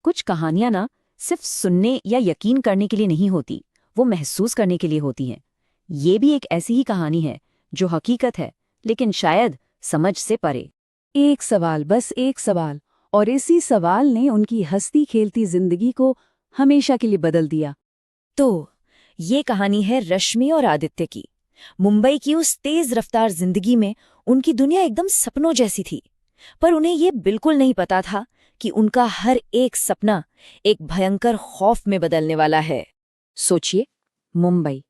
कुछ कहानियां ना सिर्फ सुनने या यकीन करने के लिए नहीं होती, वो महसूस करने के लिए होती हैं। ये भी एक ऐसी ही कहानी है जो हकीकत है, लेकिन शायद समझ से परे। एक सवाल, बस एक सवाल, और इसी सवाल ने उनकी हंसती खेलती जिंदगी को हमेशा के लिए बदल दिया। तो ये कहानी है रश्मि और आदित्य की। मुंबई की उस तेज रफ्तार जिंदगी में उनकी दुनिया एकदम सपनों जैसी थी, पर उन्हें ये बिल्कुल नहीं पता था कि उनका हर एक सपना एक भयंकर खौफ में बदलने वाला है। सोचिए, मुंबई,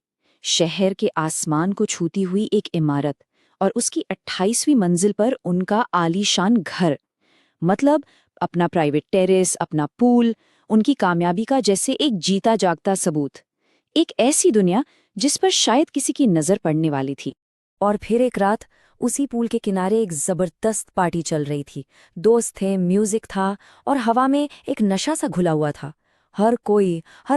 शहर के आसमान को छूती हुई एक इमारत, और उसकी 28वीं मंजिल पर उनका आलीशान घर। मतलब अपना प्राइवेट टेरेस, अपना पूल, उनकी कामयाबी का जैसे एक जीता जागता सबूत। एक ऐसी दुनिया जिस पर शायद किसी की नजर पड़ने वाली थी। और फिर एक रात उसी पूल के किनारे एक जबरदस्त पार्टी चल रही थी। दोस्त थे, म्यूजिक था, और हवा में एक नशा सा घुला हुआ था। हर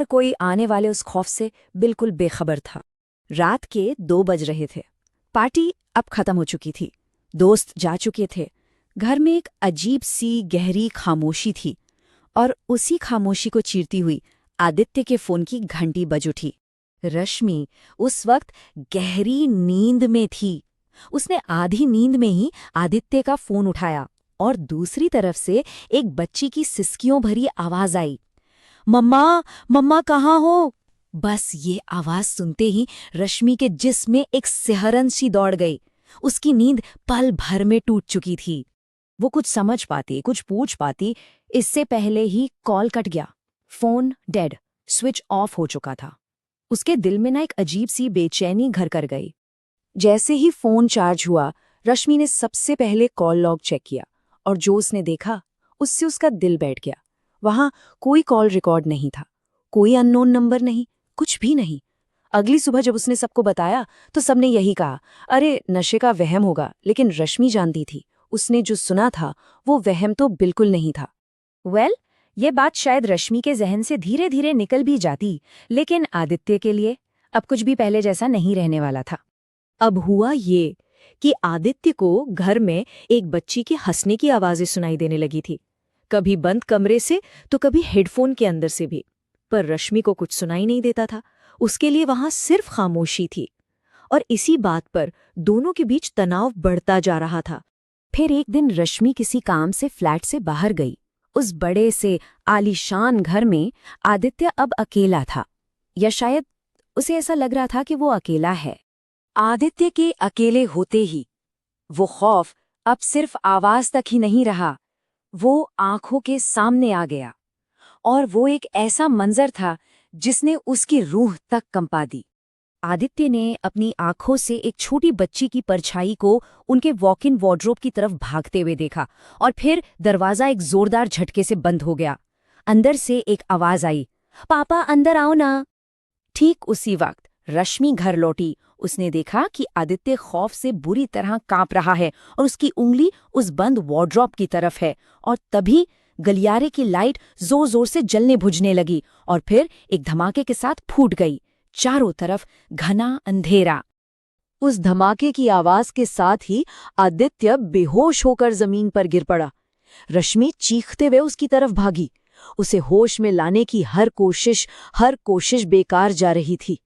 कोई आने वाले उस खौफ से बिल्कुल बेखबर था। रात के 2 बज रहे थे। पार्टी अब खत्म हो चुकी थी, दोस्त जा चुके थे। घर में एक अजीब सी गहरी खामोशी थी, और उसी खामोशी को चीरती हुई आदित्य के फोन की घंटी बज उठी। रश्मि उस वक्त गहरी नींद में थी। उसने आधी नींद में ही आदित्य का फोन उठाया, और दूसरी तरफ से एक बच्ची की सिसकियों भरी आवाज आई, मम्मा, मम्मा कहाँ हो? बस ये आवाज सुनते ही रश्मि के जिस्म में एक सिहरन सी दौड़ गई। उसकी नींद पल भर में टूट चुकी थी। वो कुछ समझ पाती, कुछ पूछ पाती, इससे पहले ही कॉल कट गया। फोन डेड, स्विच ऑफ हो चुका था। उसके दिल में ना एक अजीब सी बेचैनी घर कर गई। जैसे ही फोन चार्ज हुआ, रश्मि ने सबसे पहले कॉल लॉग चेक किया, और जो उसने देखा उससे उसका दिल बैठ गया। वहां कोई कॉल रिकॉर्ड नहीं था, कोई अननोन नंबर नहीं, कुछ भी नहीं। अगली सुबह जब उसने सबको बताया तो सबने यही कहा, अरे नशे का वहम होगा। लेकिन रश्मि जानती थी, उसने जो सुना था वो वहम तो बिल्कुल नहीं था। ये बात शायद रश्मि के जहन से धीरे धीरे निकल भी जाती, लेकिन आदित्य के लिए अब कुछ भी पहले जैसा नहीं रहने वाला था। अब हुआ ये कि आदित्य को घर में एक बच्ची की हंसने की आवाजें सुनाई देने लगी थी, कभी बंद कमरे से तो कभी हेडफोन के अंदर से भी। पर रश्मि को कुछ सुनाई नहीं देता था, उसके लिए वहां सिर्फ खामोशी थी। और इसी बात पर दोनों के बीच तनाव बढ़ता जा रहा था। फिर एक दिन रश्मि किसी काम से फ्लैट से बाहर गई। उस बड़े से आलीशान घर में आदित्य अब अकेला था, या शायद उसे ऐसा लग रहा था कि वो अकेला है। आदित्य के अकेले होते ही वो खौफ अब सिर्फ आवाज तक ही नहीं रहा, वो आंखों के सामने आ गया। और वो एक ऐसा मंजर था जिसने उसकी रूह तक कंपा दी। आदित्य ने अपनी आंखों से एक छोटी बच्ची की परछाई को उनके वॉक इन वार्डरोब की तरफ भागते हुए देखा, और फिर दरवाजा एक जोरदार झटके से बंद हो गया। अंदर से एक आवाज आई, पापा अंदर आओ ना। ठीक उसी वक्त रश्मि घर लौटी। उसने देखा कि आदित्य खौफ से बुरी तरह कांप रहा है, और उसकी उंगली उस बंद वार्डरोब की तरफ है। और तभी गलियारे की लाइट जोर जोर से जलने बुझने लगी, और फिर एक धमाके के साथ फूट गई। चारों तरफ घना अंधेरा। उस धमाके की आवाज के साथ ही आदित्य बेहोश होकर जमीन पर गिर पड़ा। रश्मि चीखते हुए उसकी तरफ भागी। उसे होश में लाने की हर कोशिश बेकार जा रही थी।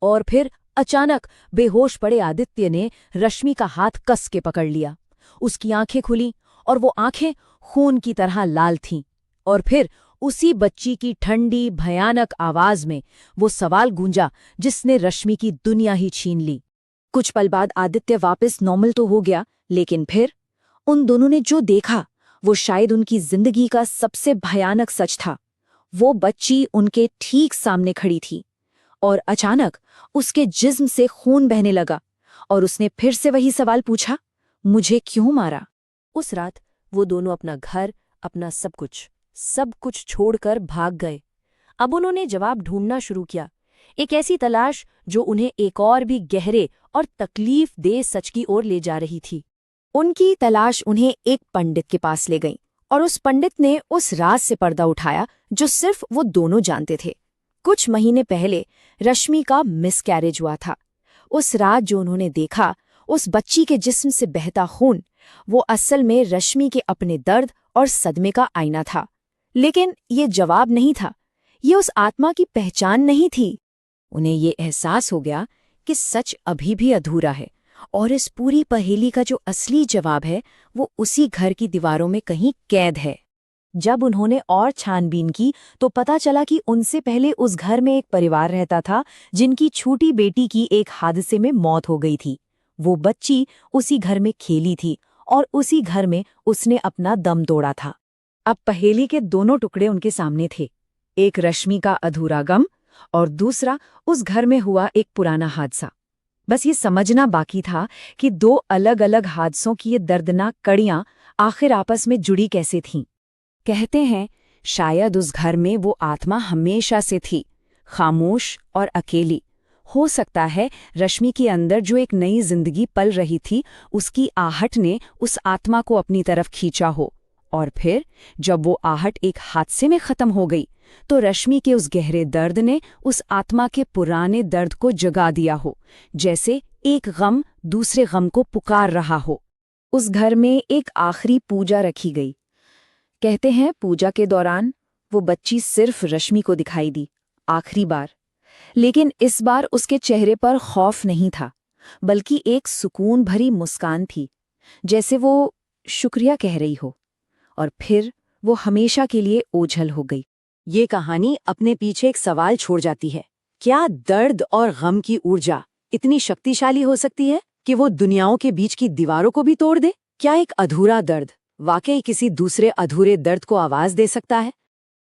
और फिर अचानक बेहोश पड़े आदित्य ने रश्मि का हाथ कस के पकड़ लिया। उसकी आंखें खुली, और वो आंखें खून की तरह लाल थीं। और फिर उसी बच्ची की ठंडी भयानक आवाज में वो सवाल गूंजा जिसने रश्मि की दुनिया ही छीन ली। कुछ पल बाद आदित्य वापस नॉर्मल तो हो गया, लेकिन फिर उन दोनों ने जो देखा वो शायद उनकी जिंदगी का सबसे भयानक सच था। वो बच्ची उनके ठीक सामने खड़ी थी, और अचानक उसके जिस्म से खून बहने लगा, और उसने फिर से वही सवाल पूछा, मुझे क्यों मारा? उस रात वो दोनों अपना घर, अपना सब कुछ छोड़कर भाग गए। अब उन्होंने जवाब ढूंढना शुरू किया, एक ऐसी तलाश जो उन्हें एक और भी गहरे और तकलीफ दे सच की ओर ले जा रही थी। उनकी तलाश उन्हें एक पंडित के पास ले गई, और उस पंडित ने उस राज से पर्दा उठाया जो सिर्फ वो दोनों जानते थे। कुछ महीने पहले रश्मि का मिसकैरेज हुआ था। उस रात जो उन्होंने देखा, उस बच्ची के जिस्म से बहता खून, वो असल में रश्मि के अपने दर्द और सदमे का आईना था। लेकिन ये जवाब नहीं था, ये उस आत्मा की पहचान नहीं थी। उन्हें ये एहसास हो गया कि सच अभी भी अधूरा है और इस पूरी पहेली का जो असली जवाब है वो उसी घर की दीवारों में कहीं कैद है। जब उन्होंने और छानबीन की तो पता चला कि उनसे पहले उस घर में एक परिवार रहता था जिनकी छोटी बेटी की एक हादसे में मौत हो गई थी। वो बच्ची उसी घर में खेली थी और उसी घर में उसने अपना दम तोड़ा था। अब पहेली के दोनों टुकड़े उनके सामने थे, एक रश्मि का अधूरा गम और दूसरा उस घर में हुआ एक पुराना हादसा। बस ये समझना बाकी था कि दो अलग अलग हादसों की ये दर्दनाक कड़ियां आखिर आपस में जुड़ी कैसे थीं। कहते हैं शायद उस घर में वो आत्मा हमेशा से थी, खामोश और अकेली। हो सकता है रश्मि के अंदर जो एक नई जिंदगी पल रही थी उसकी आहट ने उस आत्मा को अपनी तरफ खींचा हो, और फिर जब वो आहट एक हादसे में खत्म हो गई तो रश्मि के उस गहरे दर्द ने उस आत्मा के पुराने दर्द को जगा दिया हो, जैसे एक गम दूसरे गम को पुकार रहा हो। उस घर में एक आखिरी पूजा रखी गई। कहते हैं पूजा के दौरान वो बच्ची सिर्फ रश्मि को दिखाई दी, आखिरी बार। लेकिन इस बार उसके चेहरे पर खौफ नहीं था, बल्कि एक सुकून भरी मुस्कान थी, जैसे वो शुक्रिया कह रही हो। और फिर वो हमेशा के लिए ओझल हो गई। ये कहानी अपने पीछे एक सवाल छोड़ जाती है। क्या दर्द और गम की ऊर्जा इतनी शक्तिशाली हो सकती है कि वो दुनियाओं के बीच की दीवारों को भी तोड़ दे? क्या एक अधूरा दर्द वाकई किसी दूसरे अधूरे दर्द को आवाज दे सकता है?